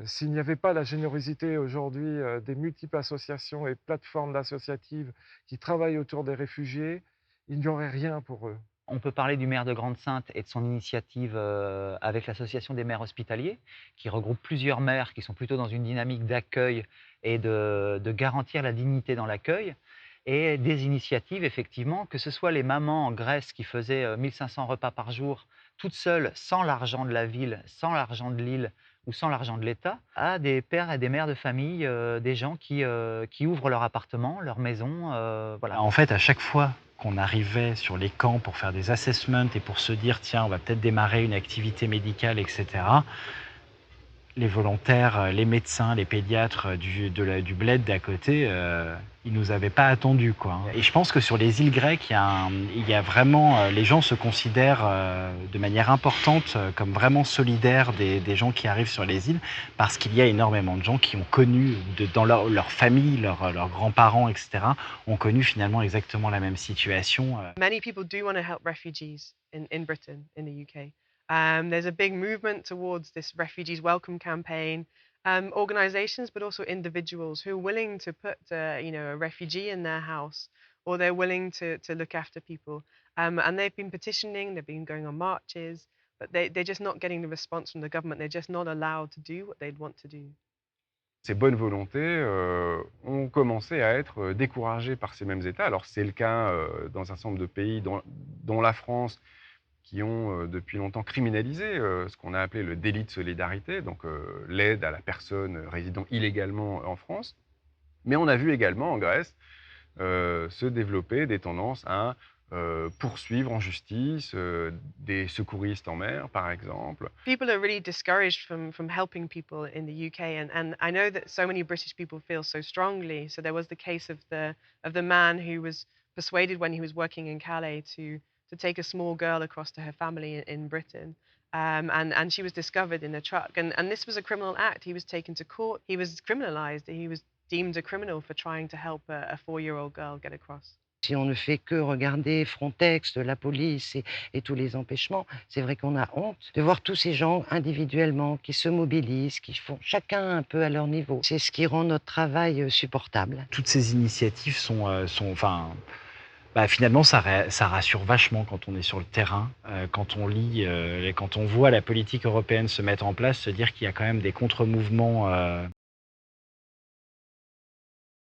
S'il n'y avait pas la générosité aujourd'hui, des multiples associations et plateformes d'associatives qui travaillent autour des réfugiés, il n'y aurait rien pour eux. On peut parler du maire de Grande-Synthe et de son initiative, avec l'association des maires hospitaliers, qui regroupe plusieurs maires qui sont plutôt dans une dynamique d'accueil et de garantir la dignité dans l'accueil et des initiatives effectivement, que ce soit les mamans en Grèce qui faisaient, 1 500 repas par jour, toutes seules, sans l'argent de la ville, sans l'argent de l'île ou sans l'argent de l'État, à des pères et des mères de famille, des gens qui ouvrent leur appartement, leur maison, voilà. En fait, à chaque fois qu'on arrivait sur les camps pour faire des assessments et pour se dire: «Tiens, on va peut-être démarrer une activité médicale» et cetera, les volontaires, les médecins, les pédiatres, du bled d'à côté, ils nous avaient pas attendus, quoi, hein. Et je pense que sur les îles grecques, il y a vraiment, les gens se considèrent, de manière importante, comme vraiment solidaires des gens qui arrivent sur les îles, parce qu'il y a énormément de gens qui ont connu dans leur famille, leurs grands-parents et cetera, ont connu finalement exactement la même situation. Many people do want to help refugees in Britain, in the UK. There's a big movement towards this refugees welcome campaign. Organizations, but also individuals who are willing to put, a refugee in their house, or they're willing to look after people. And they've been petitioning, they've been going on marches, but they're just not getting the response from the government. They're just not allowed to do what they'd want to do. Ces bonnes volontés, ont commencé à être, découragées par ces mêmes États. Alors c'est le cas, dans un certain nombre de pays, dont la France, qui ont, depuis longtemps criminalisé, ce qu'on a appelé le délit de solidarité, donc l'aide à la personne résidant illégalement en France. Mais on a vu également en Grèce, se développer des tendances à, poursuivre en justice, des secouristes en mer, par exemple. People are really discouraged from helping people in the UK, and I know that so many British people feel so strongly. So there was the case of the man who was persuaded when he was working in Calais to take a small girl across to her family in Britain. And she was discovered in a truck, and this was a criminal act. He was taken to court. He was criminalized. He was deemed a criminal for trying to help a 4-year-old girl get across. Si on ne fait que regarder Frontex, la police et tous les empêchements, c'est vrai qu'on a honte de voir tous ces gens individuellement qui se mobilisent, qui font chacun un peu à leur niveau. C'est ce qui rend notre travail supportable. Toutes ces initiatives enfin, bah, finalement, ça rassure vachement quand on est sur le terrain, quand on lit, et quand on voit la politique européenne se mettre en place, se dire qu'il y a quand même des contre-mouvements,